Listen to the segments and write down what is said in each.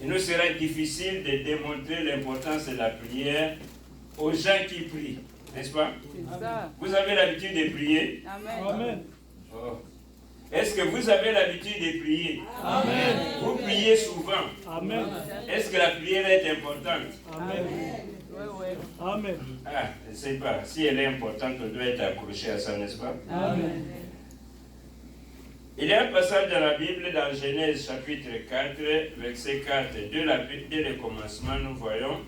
Il nous sera difficile de démontrer l'importance de la prière aux gens qui prient, n'est-ce pas? Vous avez l'habitude de prier? Amen. Oh. Est-ce que vous avez l'habitude de prier? Amen. Vous priez souvent? Amen. Est-ce que la prière est importante? Amen. Amen. Ah, je ne sais pas. Si elle est importante, on doit être accroché à ça, n'est-ce pas? Amen. Il y a un passage dans la Bible, dans Genèse chapitre 4, verset 4. Dès le commencement, nous voyons,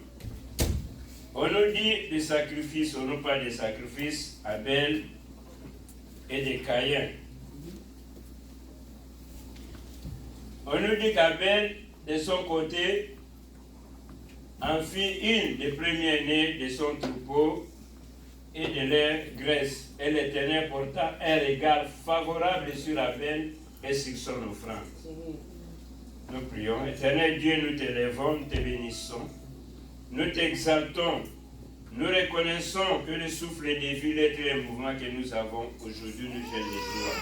on nous dit des sacrifices, on nous parle des sacrifices Abel et de Caïn. On nous dit qu'Abel, de son côté, en fit une des premiers-nés de son troupeau et de leur graisse. Et l'Éternel porta un regard favorable sur Abel et sur son offrande. Nous prions. Éternel Dieu, nous t'élèvons, nous te bénissons. Nous t'exaltons. Nous reconnaissons que le souffle de vie, l'être et le mouvement que nous avons aujourd'hui nous gêne de toi.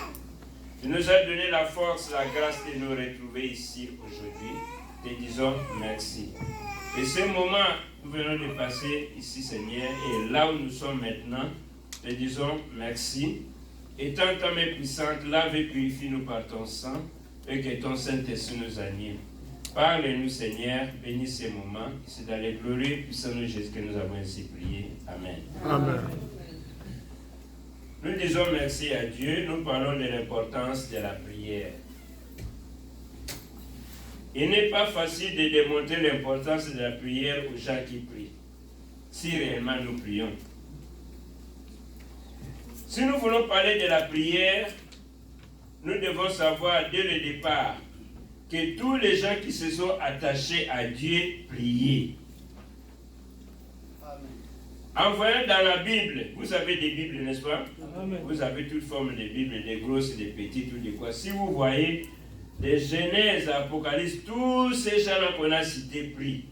Tu nous as donné la force, la grâce de nous retrouver ici aujourd'hui. Te disons merci. Et ce moment, nous venons de passer ici, Seigneur, et là où nous sommes maintenant, te disons merci. Étant ta main puissante, lave et purifie-nous par ton sang, et que ton Saint-Esprit nous anime. Parle-nous, Seigneur, bénis ces moments. C'est dans les glorieux puissants de Jésus que nous avons ainsi prié. Amen. Amen. Nous disons merci à Dieu, nous parlons de l'importance de la prière. Il n'est pas facile de démontrer l'importance de la prière aux gens qui prient, si réellement nous prions. Si nous voulons parler de la prière, nous devons savoir dès le départ que tous les gens qui se sont attachés à Dieu priaient. En voyant dans la Bible, vous avez des Bibles, n'est-ce pas? Amen. Vous avez toute forme de Bibles, des grosses, des petites, ou des quoi. Si vous voyez des Genèse, Apocalypse, tous ces gens-là qu'on a cités prient.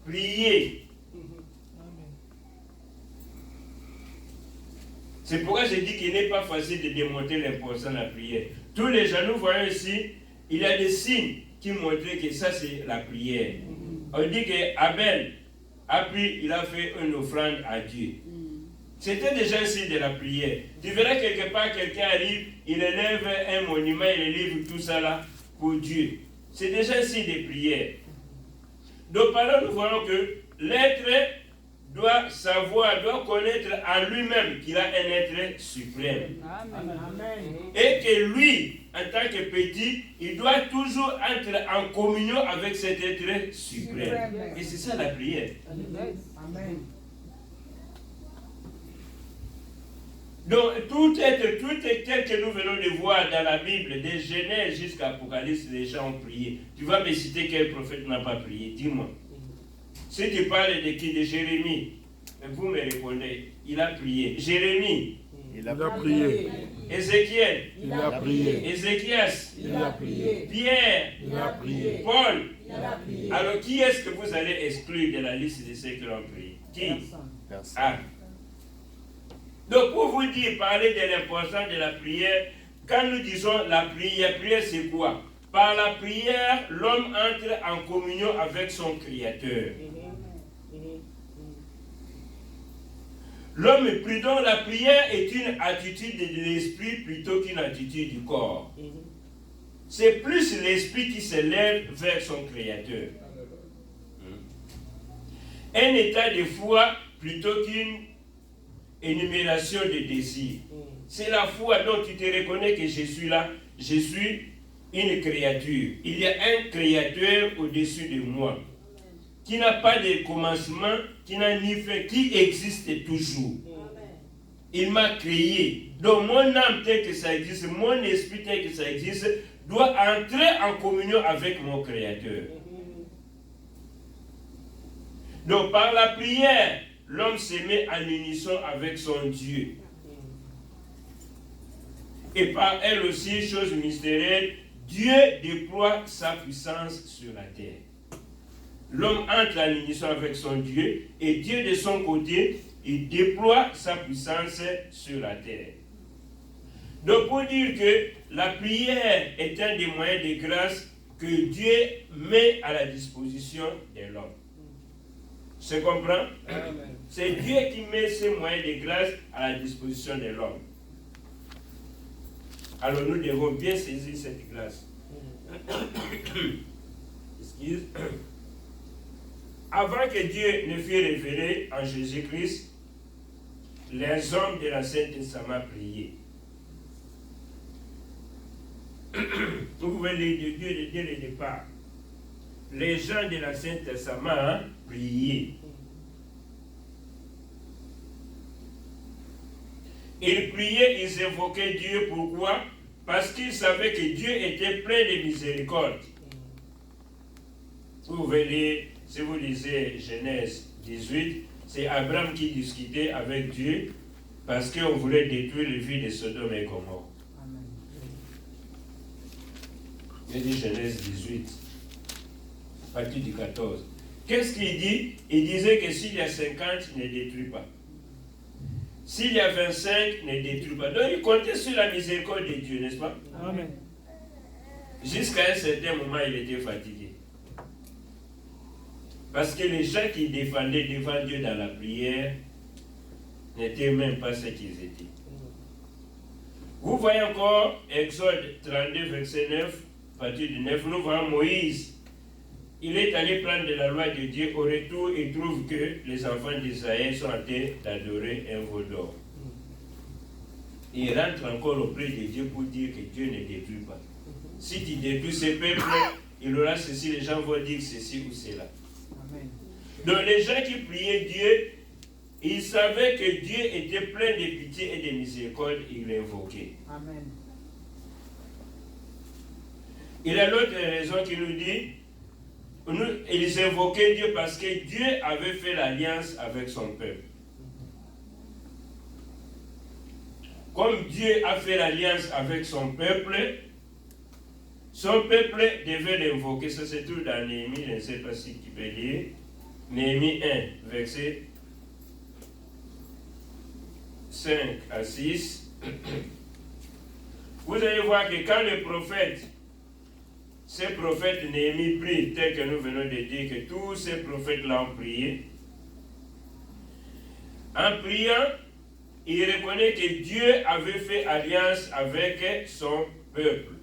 Priez. C'est pourquoi je dis qu'il n'est pas facile de démontrer l'importance de la prière. Tous les gens, nous voyons ici, il y a des signes qui montrent que ça c'est la prière. On dit qu'Abel a pris, il a fait une offrande à Dieu. C'était déjà un signe de la prière. Tu verras quelque part, quelqu'un arrive, il élève un monument, il élève tout ça là pour Dieu. C'est déjà un signe de prière. Donc par là, nous voyons que l'être doit savoir, doit connaître en lui-même qu'il a un être suprême. Amen. Et que lui, en tant que petit, il doit toujours être en communion avec cet être suprême. Et c'est ça la prière. Amen. Donc, tout être tel que nous venons de voir dans la Bible, de Genèse jusqu'à Apocalypse, les gens ont prié. Tu vas me citer quel prophète n'a pas prié? Dis-moi. Si tu parles de qui? De Jérémie. Vous me répondez, il a prié. Jérémie. Il a prié. Ézéchiel. Il a prié. Ézéchias. Il a prié. Pierre. Il a prié. Paul. Il a prié. Alors, qui est-ce que vous allez exclure de la liste de ceux qui ont prié? Qui? Personne. Ah. Donc, pour vous dire, parler de l'importance de la prière, quand nous disons la prière c'est quoi? Par la prière, l'homme entre en communion avec son Créateur. L'homme prie, donc la prière est une attitude de l'esprit plutôt qu'une attitude du corps. C'est plus l'esprit qui s'élève vers son Créateur. Un état de foi plutôt qu'une énumération de désirs. C'est la foi dont tu te reconnais que je suis là, je suis une créature. Il y a un créateur au-dessus de moi, qui n'a pas de commencement, qui n'a ni fin, qui existe toujours. Il m'a créé. Donc mon âme telle que ça existe, mon esprit tel que ça existe, doit entrer en communion avec mon créateur. Donc par la prière, l'homme se met en unisson avec son Dieu. Et par elle aussi, chose mystérieuse, Dieu déploie sa puissance sur la terre. L'homme entre en unisson avec son Dieu et Dieu de son côté, il déploie sa puissance sur la terre. Donc pour dire que la prière est un des moyens de grâce que Dieu met à la disposition de l'homme. Tu comprends? C'est Dieu qui met ces moyens de grâce à la disposition de l'homme. Alors nous devons bien saisir cette grâce. Excuse. Avant que Dieu ne fût révélé en Jésus-Christ, les hommes de l'Ancien Testament priaient. Vous pouvez lire Dieu dès le départ. Les gens de l'Ancien Testament priaient. Ils priaient, ils évoquaient Dieu. Pourquoi? Parce qu'ils savaient que Dieu était plein de miséricorde. Vous pouvez lire, si vous lisez Genèse 18, c'est Abraham qui discutait avec Dieu parce qu'on voulait détruire les villes de Sodome et Gomorrhe. Il dit Genèse 18, partie du 14. Qu'est-ce qu'il dit? Il disait que s'il y a 50, ne détruis pas. S'il y a 25, ne détruis pas. Donc il comptait sur la miséricorde de Dieu, n'est-ce pas? Amen. Jusqu'à un certain moment, il était fatigué. Parce que les gens qui défendaient devant Dieu dans la prière n'étaient même pas ce qu'ils étaient. Vous voyez encore Exode 32, verset 9, partie du 9, nous voyons Moïse. Il est allé prendre de la loi de Dieu. Au retour, il trouve que les enfants d'Israël sont en train d'adorer un veau d'or. Il rentre encore auprès de Dieu pour dire que Dieu ne détruit pas. Si tu détruis ce peuple, il aura ceci, les gens vont dire ceci ou cela. Amen. Donc les gens qui priaient Dieu, ils savaient que Dieu était plein de pitié et de miséricorde, ils l'invoquaient. Amen. Il y a l'autre raison qui nous dit, ils invoquaient Dieu parce que Dieu avait fait l'alliance avec son peuple. Comme Dieu a fait l'alliance avec son peuple devait l'invoquer. Ça c'est tout dans Néhémie, je ne sais pas si tu peux lire. Néhémie 1, verset 5 à 6. Vous allez voir que quand le prophète, ces prophètes Néhémie prie, tel que nous venons de dire, que tous ces prophètes-là ont prié. En priant, il reconnaît que Dieu avait fait alliance avec son peuple.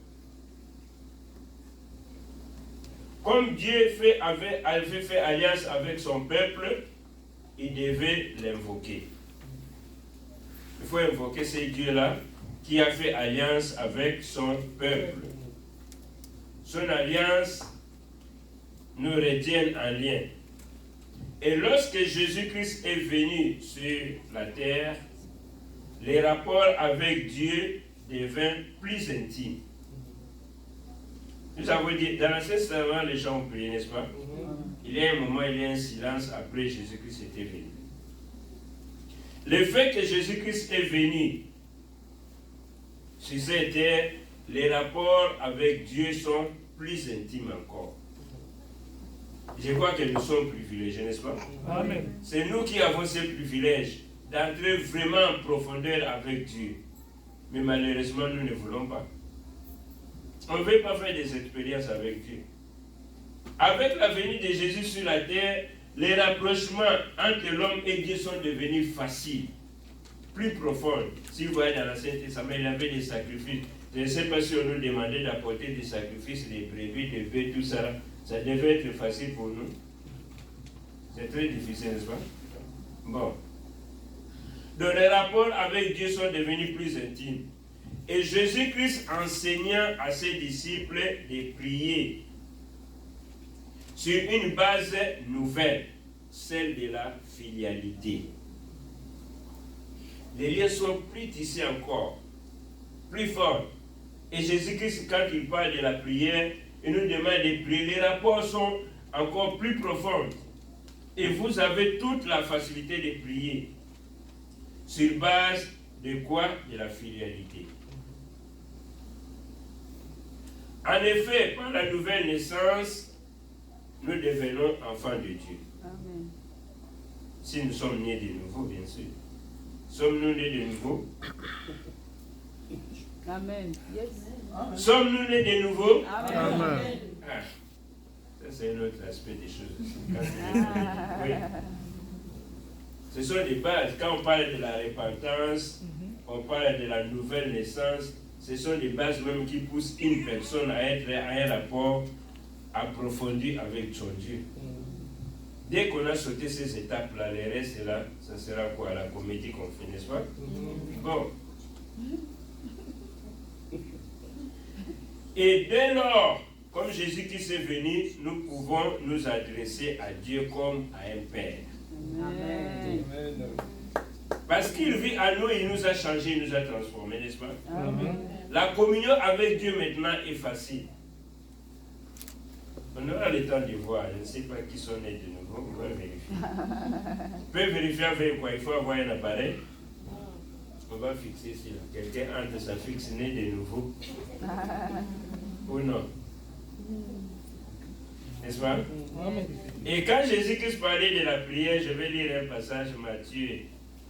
Comme Dieu avait fait alliance avec son peuple, il devait l'invoquer. Il faut invoquer ce Dieu-là qui a fait alliance avec son peuple. Son alliance nous retient en lien. Et lorsque Jésus-Christ est venu sur la terre, les rapports avec Dieu deviennent plus intimes. Nous avons dit, dans l'Ancien Testament, les gens ont prié, n'est-ce pas? Il y a un moment, il y a un silence après Jésus-Christ était venu. Le fait que Jésus-Christ est venu sur cette terre, les rapports avec Dieu sont plus intimes encore. Je crois que nous sommes privilégiés, n'est-ce pas? Amen. C'est nous qui avons ce privilège d'entrer vraiment en profondeur avec Dieu. Mais malheureusement, nous ne voulons pas. On ne veut pas faire des expériences avec Dieu. Avec la venue de Jésus sur la terre, les rapprochements entre l'homme et Dieu sont devenus faciles, plus profonds. Si vous voyez dans l'Ancien Testament, il y avait des sacrifices. Je ne sais pas si on nous demandait d'apporter des sacrifices, des brebis, des bœufs, tout ça. Ça devait être facile pour nous. C'est très difficile, n'est-ce pas? Bon. Donc les rapports avec Dieu sont devenus plus intimes. Et Jésus-Christ enseignant à ses disciples de prier sur une base nouvelle, celle de la filialité. Les liens sont plus tissés encore, plus forts. Et Jésus-Christ, quand il parle de la prière, il nous demande de prier. Les rapports sont encore plus profonds. Et vous avez toute la facilité de prier. Sur base de quoi? De la filialité. En effet, par la nouvelle naissance, nous devenons enfants de Dieu. Amen. Si nous sommes nés de nouveau, bien sûr. Sommes-nous nés de nouveau? Amen. Yes. Sommes-nous nés de nouveau? Amen. Ah, ça c'est un autre aspect des choses aussi. Oui. Ce sont des bases. Quand on parle de la repentance, on parle de la nouvelle naissance, ce sont des bases même qui poussent une personne à être à un rapport approfondi avec son Dieu. Dès qu'on a sauté ces étapes-là, les restes là, ça sera quoi? La comédie qu'on fait, n'est-ce pas? Bon. Et dès lors, comme Jésus-Christ est venu, nous pouvons nous adresser à Dieu comme à un Père. Amen. Parce qu'il vit à nous, il nous a changés, il nous a transformés, n'est-ce pas? Amen. La communion avec Dieu maintenant est facile. On aura le temps de voir. Je ne sais pas qui sont nés de nouveau. On va vérifier. On peut vérifier avec quoi? Il faut avoir un appareil. On va fixer ici. Quelqu'un entre ça fixe né de nouveau. Ou non? N'est-ce pas? Et quand Jésus-Christ parlait de la prière, je vais lire un passage, Matthieu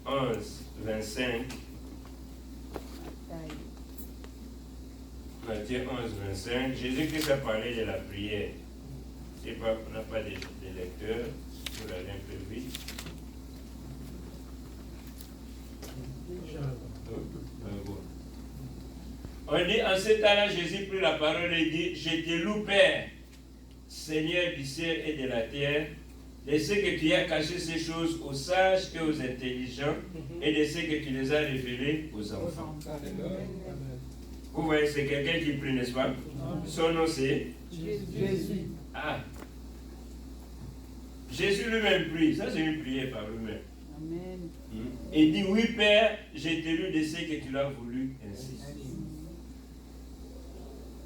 11, 25. Matthieu 11, 25. Jésus-Christ a parlé de la prière. Je ne sais pas, on n'a pas de lecteur. Je vais aller un peu vite. On dit, en ce temps-là, Jésus prit la parole et dit, je te loue, Père, Seigneur du ciel et de la terre, de ce que tu as caché ces choses aux sages et aux intelligents, et de ce que tu les as révélées aux enfants. Vous voyez, c'est quelqu'un qui prie, n'est-ce pas? Son nom c'est Jésus. Ah. Jésus lui-même prie. Ça, c'est une prière par lui-même. Amen. Il dit, oui, Père, j'ai été lu de ce que tu l'as voulu ainsi.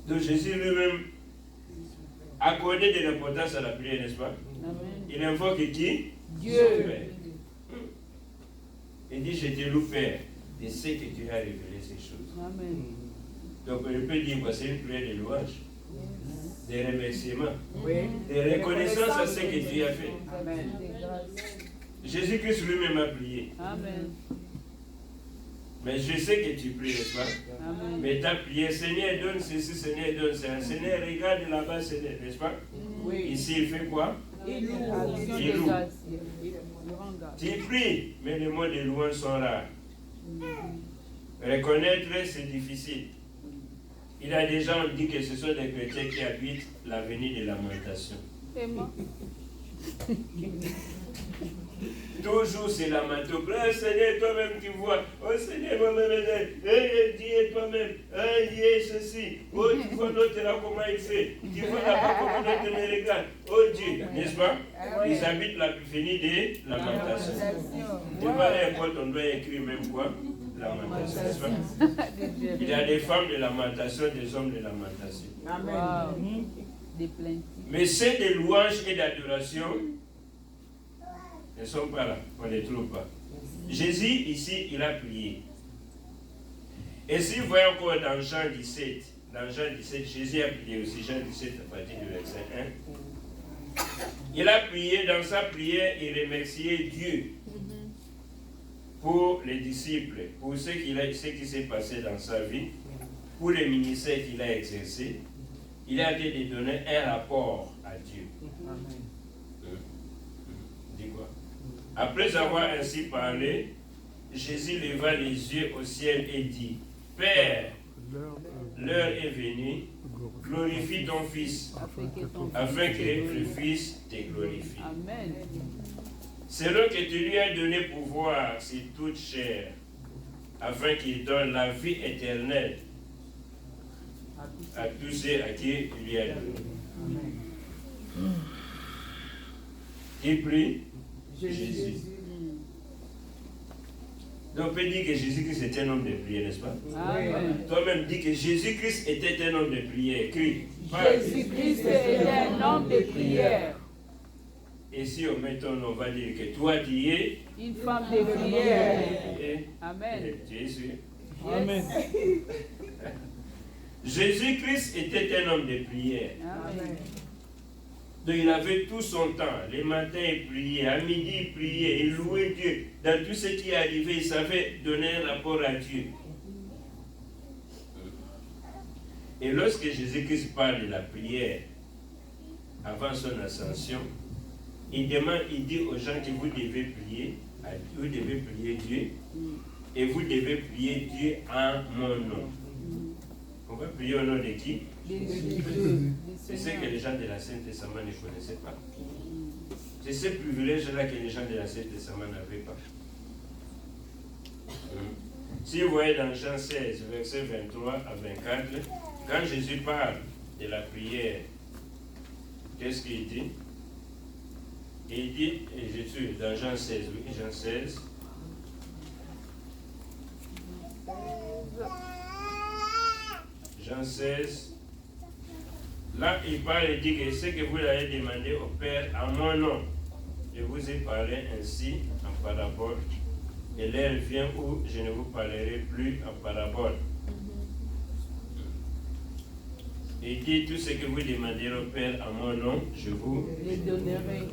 Donc, Jésus lui-même accordait de l'importance à la prière, n'est-ce pas? Amen. Il invoque qui? Dieu. Son Père. Il dit, je te loue, Père, de ce que tu as révélé ces choses. Amen. Donc, on peut dire que c'est une prière de louange, de remerciement, Oui. de reconnaissance à ce que tu as fait. Amen. Jésus-Christ lui-même a prié. Amen. Mais je sais que tu pries, n'est-ce pas? Amen. Mais tu as prié, Seigneur, donne ceci, Seigneur, donne ça. Seigneur, regarde là-bas, Seigneur, n'est-ce pas? Oui. Ici, il fait quoi? Il loue. Il loue. Il rend grâce. Tu pries, mais les mots de louange sont rares. Reconnaître, c'est difficile. Il y a des gens qui disent que ce sont des chrétiens qui habitent l'avenir de lamentation. Et moi? Toujours c'est lamentation. Oh Seigneur, toi-même tu vois. Oh Seigneur, moi-même, Dieu, toi-même. Dieu, ceci. Oh, tu vois l'autre là, comment il fait. Tu vois là-bas, comment l'autre me regarde. Oh Dieu, n'est-ce pas? Ils habitent la finie de lamentation. Devant les portes, on doit écrire même quoi? Lamentation, n'est-ce pas? Il y a des femmes de lamentation, des hommes de lamentation. Amen. Des plaintes. Mais ceux de louange et d'adoration ne sont pas là, on ne les trouve pas. Jésus, ici, il a prié. Et si vous voyez encore dans Jean 17, Jésus a prié aussi, Jean 17 à partir du verset 1. Il a prié, dans sa prière, il remerciait Dieu pour les disciples, pour ce qui s'est passé dans sa vie, pour le ministère qu'il a exercé. Il a été de donner un rapport à Dieu. Dis quoi? Après avoir ainsi parlé, Jésus leva les yeux au ciel et dit, Père, l'heure est venue, glorifie ton Fils, afin que le Fils te glorifie. Amen. Selon que tu lui as donné pouvoir sur toute chair, afin qu'il donne la vie éternelle à tous ceux à qui il lui a donné. Qui prie? Jésus. Donc on peut dire que Jésus-Christ était un homme de prière, n'est-ce pas? Amen. Toi-même dis que Jésus-Christ était un homme de prière. Crie. Jésus-Christ est un homme de prière. Et si on met ton nom, on va dire que toi tu es Une femme de prière. et Amen. Jésus. Amen. Jésus-Christ était un homme de prière. Amen. Donc il avait tout son temps. Les matins il priait, à midi il priait, il louait Dieu. Dans tout ce qui arrivait, il savait donner un rapport à Dieu. Et lorsque Jésus-Christ parle de la prière, avant son ascension, il dit aux gens que vous devez prier Dieu, et vous devez prier Dieu en mon nom. On va prier au nom de qui? C'est ce que les gens de l'Ancien Testament ne connaissaient pas. C'est ce privilège-là que les gens de l'Ancien Testament n'avaient pas. Si vous voyez dans Jean 16, versets 23 à 24, quand Jésus parle de la prière, qu'est-ce qu'il dit? Il dit, et Jésus, dans Jean 16, oui, Jean 16, Jean 16, là il parle et dit que ce que vous allez demander au Père en mon nom, je vous ai parlé ainsi en parabole, et l'heure vient où je ne vous parlerai plus en parabole. Il dit tout ce que vous demanderez au Père en mon nom, je vous les donnerai.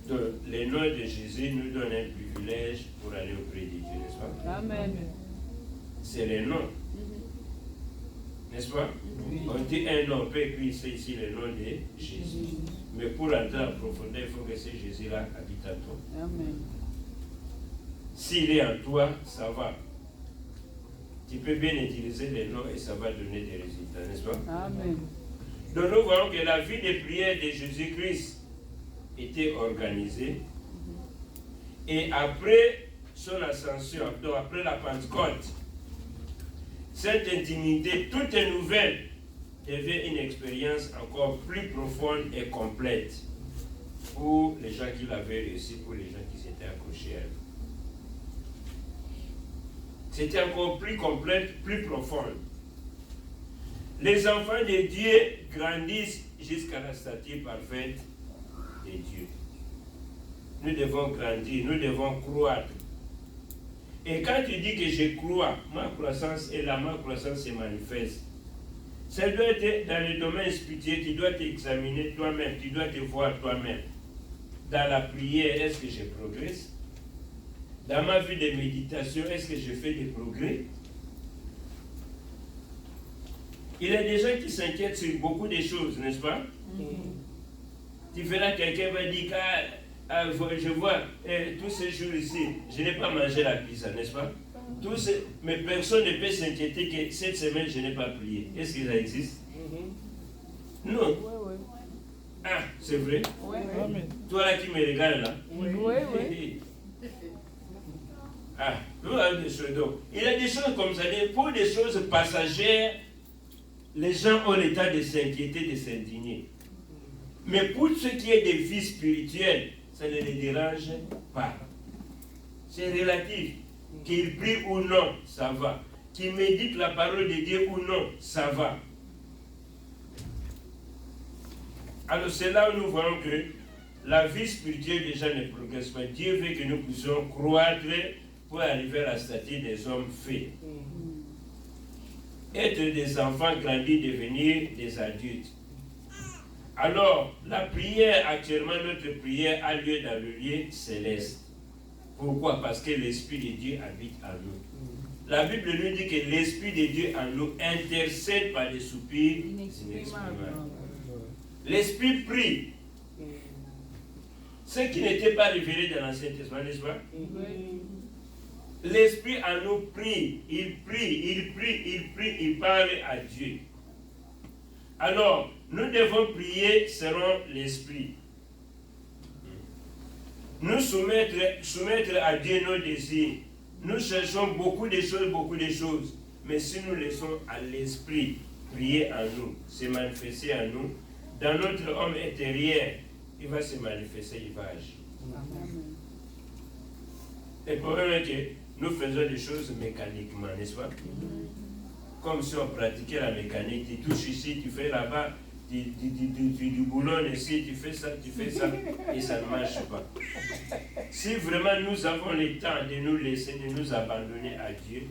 Donc, le nom de Jésus nous donne un privilège pour aller auprès de Dieu, n'est-ce pas? Amen. C'est le nom. N'est-ce pas? On dit un nom, on peut écrire ici le nom de Jésus. Mais pour entrer en profondeur, il faut que ce Jésus-là habite en toi. Amen. S'il est en toi, ça va. Tu peux bien utiliser le nom et ça va donner des résultats, n'est-ce pas? Amen. Donc nous voyons que la vie de prière de Jésus-Christ était organisée. Et après son ascension, donc après la Pentecôte, cette intimité toute nouvelle devient une expérience encore plus profonde et complète pour les gens qui l'avaient réussi, pour les gens qui s'étaient accrochés à elle. C'était encore plus complète, plus profonde. Les enfants de Dieu grandissent jusqu'à la stature parfaite de Dieu. Nous devons grandir, nous devons croître. Et quand tu dis que je crois, ma croissance est là, ma croissance se manifeste. Ça doit être dans le domaine spirituel, tu dois t'examiner toi-même, tu dois te voir toi-même. Dans la prière, est-ce que je progresse? Dans ma vie de méditation, est-ce que je fais des progrès? Il y a des gens qui s'inquiètent sur beaucoup de choses, n'est-ce pas? Tu verras quelqu'un va dire je vois tous ces jours ici, je n'ai pas mangé la pizza, n'est-ce pas? Mais personne ne peut s'inquiéter que cette semaine je n'ai pas prié. Est-ce que ça existe? Non. Ah, c'est vrai? Toi là qui me regardes là? Oui. Ah, il y a des choses comme ça, pour des choses passagères, les gens ont l'état de s'inquiéter, de s'indigner. Mais pour ce qui est des vies spirituelles, ça ne les dérange pas. C'est relatif. Qu'ils prient ou non, ça va. Qu'ils méditent la parole de Dieu ou non, ça va. Alors c'est là où nous voyons que la vie spirituelle des gens ne progresse pas. Dieu veut que nous puissions croître pour arriver à la stature des hommes faits. Être des enfants grandis, devenir des adultes. Alors, la prière, actuellement, notre prière a lieu dans le lieu céleste. Pourquoi? Parce que l'Esprit de Dieu habite en nous. La Bible nous dit que l'Esprit de Dieu en nous intercède par des soupirs inexprimables. L'Esprit prie. Ce qui n'était pas révélé dans l'Ancien Testament, n'est-ce pas? L'Esprit en nous prie, il parle à Dieu. Alors, nous devons prier selon l'Esprit. Nous soumettre à Dieu nos désirs. Nous cherchons beaucoup de choses, mais si nous laissons à l'Esprit prier en nous, se manifester en nous, dans notre homme intérieur, il va se manifester, il va agir. Le problème est que nous faisons des choses mécaniquement, n'est-ce pas? Comme si on pratiquait la mécanique. Tu touches ici, tu fais là-bas, tu boulonnes ici, tu fais ça, et ça ne marche pas. Si vraiment nous avons le temps de nous laisser, de nous abandonner à Dieu,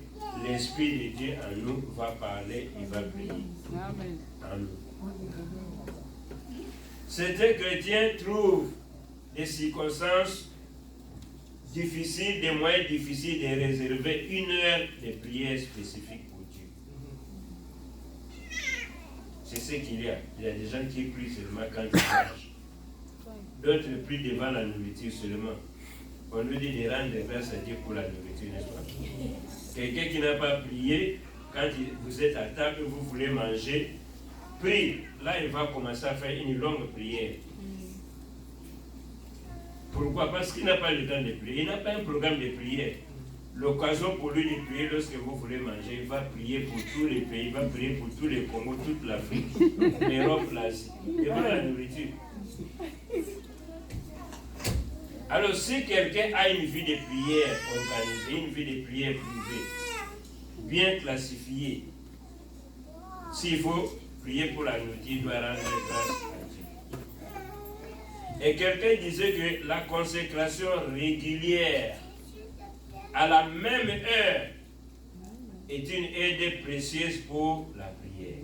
l'Esprit de Dieu en nous va parler, il va prier en nous. Certains chrétiens trouvent des circonstances difficiles, des moyens difficiles de réserver une heure de prière spécifique pour Dieu. C'est ce qu'il y a. Il y a des gens qui prient seulement quand ils mangent. D'autres prient devant la nourriture seulement. On nous dit de rendre grâce à Dieu pour la nourriture, n'est-ce pas? Quelqu'un qui n'a pas prié, quand vous êtes à table et vous voulez manger, prie. Là, il va commencer à faire une longue prière. Pourquoi? Parce qu'il n'a pas le temps de prier. Il n'a pas un programme de prière. L'occasion pour lui de prier lorsque vous voulez manger, il va prier pour tous les pays, il va prier pour tous les Congos, toute l'Afrique, l'Europe, l'Asie. Devant la nourriture. Alors, si quelqu'un a une vie de prière organisée, une vie de prière privée, bien classifiée, s'il faut prier pour la nourriture, il doit rendre grâce à Dieu. Et quelqu'un disait que la consécration régulière à la même heure est une aide précieuse pour la prière.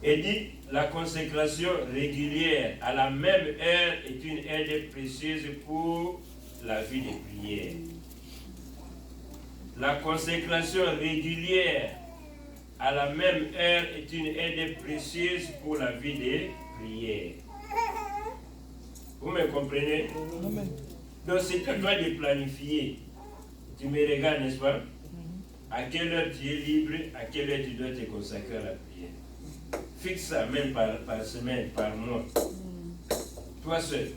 Et dit, la consécration régulière à la même heure est une aide précieuse pour la vie de prière. La consécration régulière à la même heure est une aide précieuse pour la vie de prière. Vous me comprenez? Amen. Donc c'est à toi de planifier. Tu me regardes, n'est-ce pas? À quelle heure tu es libre, à quelle heure tu dois te consacrer à la prière. Fixe ça même par semaine, par mois. Toi seul.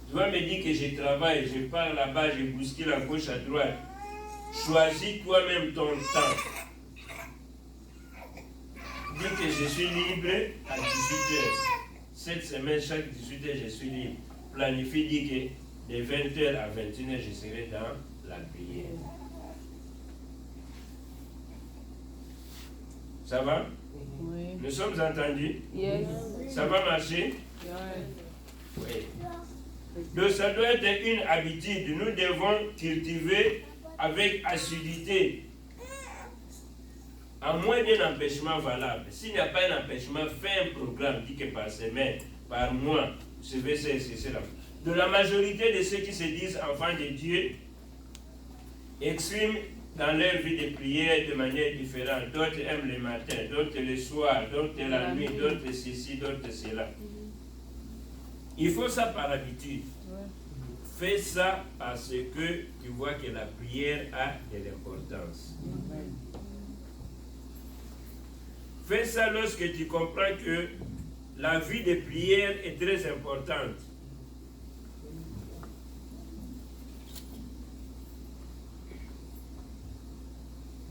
Tu vas me dire que je travaille, je pars là-bas, je bouscule à gauche, à droite. Choisis toi-même ton temps. Dis que je suis libre à 18h. Cette semaine, chaque 18h, je suis libre. Planifie, dis que de 20h à 21h, je serai dans la prière. Ça va? Oui. Nous sommes entendus? Yes. Ça va marcher? Yes. Oui. Donc ça doit être une habitude. Nous devons cultiver avec assiduité. À moins d'un empêchement valable. S'il n'y a pas un empêchement, fais un programme, dit que par semaine, par mois, je vais cela. De la majorité de ceux qui se disent enfants de Dieu expriment dans leur vie de prière de manière différente. D'autres aiment le matin, d'autres le soir, d'autres la nuit, d'autres ceci, d'autres cela. Il faut ça par habitude. Fais ça parce que tu vois que la prière a de l'importance. Fais ça lorsque tu comprends que la vie de prière est très importante.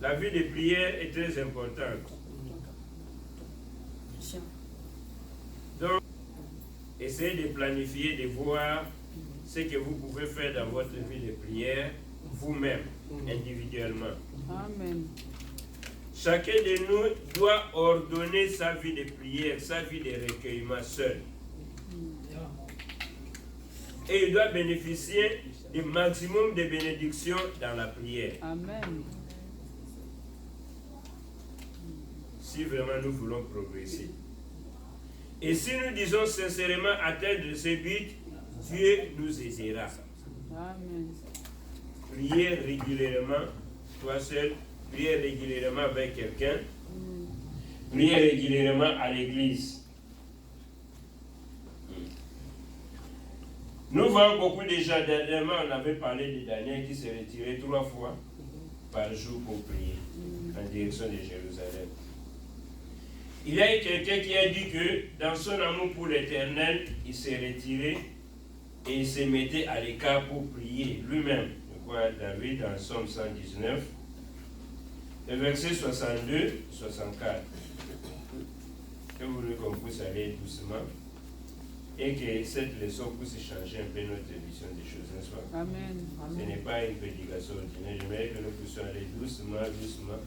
La vie de prière est très importante. Donc, essayez de planifier, de voir ce que vous pouvez faire dans votre vie de prière, vous-même, individuellement. Amen. Chacun de nous doit ordonner sa vie de prière, sa vie de recueillement seul. Et il doit bénéficier du maximum de bénédictions dans la prière. Amen. Si vraiment nous voulons progresser. Et si nous disons sincèrement atteindre ce but, Dieu nous aidera. Amen. Priez régulièrement, toi seul, priez régulièrement avec quelqu'un, priez régulièrement à l'église. Nous voyons beaucoup de gens, dernièrement on avait parlé de Daniel qui s'est retiré 3 fois par jour pour prier en direction de Jérusalem. Il y a eu quelqu'un qui a dit que dans son amour pour l'Éternel, il s'est retiré et il se mettait à l'écart pour prier lui-même. Je crois David dans Somme 119, le verset 62, 64. Je voulais qu'on puisse aller doucement et que cette leçon puisse changer un peu notre vision des choses, n'est-ce pas? Amen. Ce n'est pas une prédication ordinaire. J'aimerais que nous puissions aller doucement, doucement.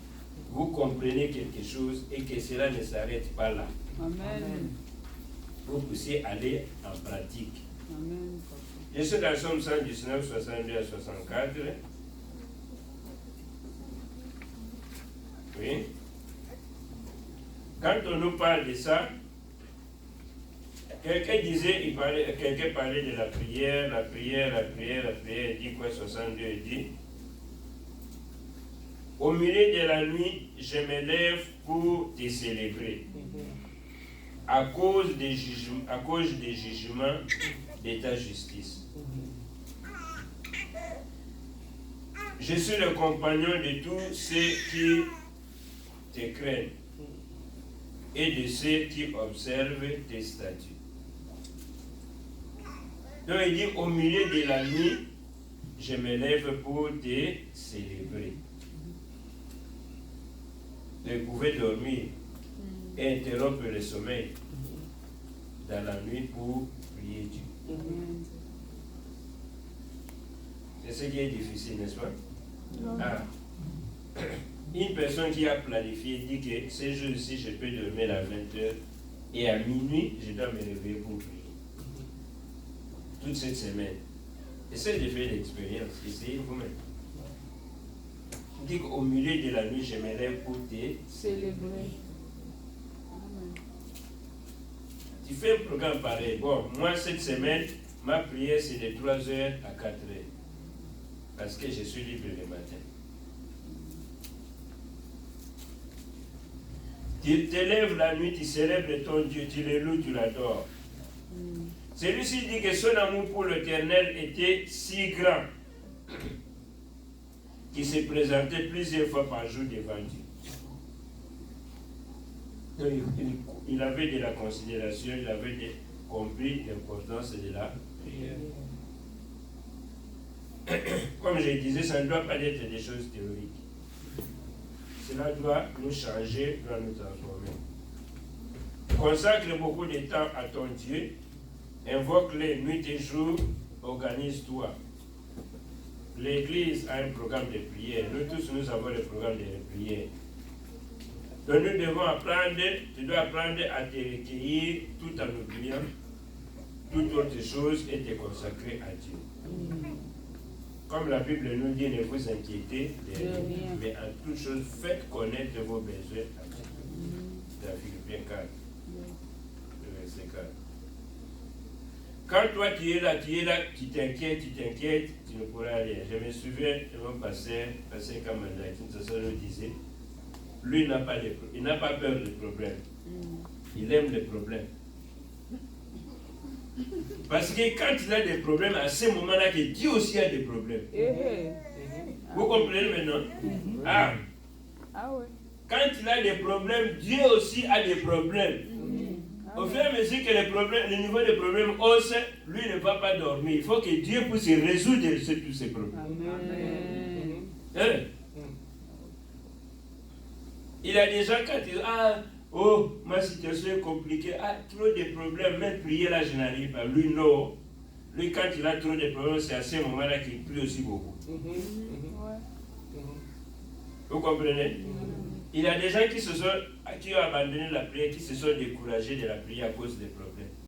Vous comprenez quelque chose et que cela ne s'arrête pas là. Amen. Vous puissiez aller en pratique. Amen. Je suis dans Somme 119, 62 à 64. Oui. Quand on nous parle de ça, quelqu'un parlait de la prière, il dit quoi, 62, il dit, Au milieu de la nuit, je me lève pour te célébrer. À cause des jugements de ta justice. Je suis le compagnon de tous ceux qui te craignent et de ceux qui observent tes statuts. Donc il dit, au milieu de la nuit, je me lève pour te célébrer. Vous pouvez dormir et interrompre le sommeil dans la nuit pour prier Dieu. C'est ce qui est difficile, n'est-ce pas? Ah. Une personne qui a planifié dit que ce jour-ci, je peux dormir à 20h et à minuit, je dois me réveiller pour prier. Toute cette semaine. Essayez de faire l'expérience, essayez vous-même. Dit qu'au milieu de la nuit, je me lève pour te Célébrer. Tu fais un programme pareil. Bon, moi, cette semaine, ma prière, c'est de 3h à 4h. Parce que je suis libre le matin. Tu te lèves la nuit, tu célèbres ton Dieu, tu le loues, tu l'adores. Celui-ci dit que son amour pour l'Éternel était si grand qu'il se présentait plusieurs fois par jour devant Dieu. Donc, il avait de la considération, il avait compris l'importance de la prière. Comme je disais, ça ne doit pas être des choses théoriques. Cela doit nous changer, doit nous transformer. Consacre beaucoup de temps à ton Dieu, invoque-le nuit et jour, organise-toi. L'Église a un programme de prière. Nous tous, nous avons le programme de prière. Donc nous devons apprendre, tu dois apprendre à te recueillir tout en oubliant toute autre chose et te consacrer à Dieu. Comme la Bible nous dit, ne vous inquiétez de rien, mais en toute chose, faites connaître vos besoins à Dieu. Dans Philippiens 4, le verset 4. Quand toi tu es là, tu t'inquiètes, tu ne pourras rien. Je me souviens de mon pasteur Kamanda, qui nous disait, lui il n'a pas peur des problèmes. Il aime les problèmes. Parce que quand il a des problèmes, à ce moment-là, que Dieu aussi a des problèmes. Vous comprenez maintenant? Ah oui. Quand il a des problèmes, Dieu aussi a des problèmes. Au fur et à mesure que le niveau des problèmes hausse, lui ne va pas dormir. Il faut que Dieu puisse résoudre tous ces problèmes. Hein? Il y a des gens quand ils disent, oh, ma situation est compliquée, trop de problèmes, même prier là, je n'arrive pas. Lui, non. Lui, quand il a trop de problèmes, c'est à ce moment-là qu'il prie aussi beaucoup. Vous comprenez? Il y a des gens qui ont abandonné la prière, qui se sont découragés de la prière à cause des problèmes.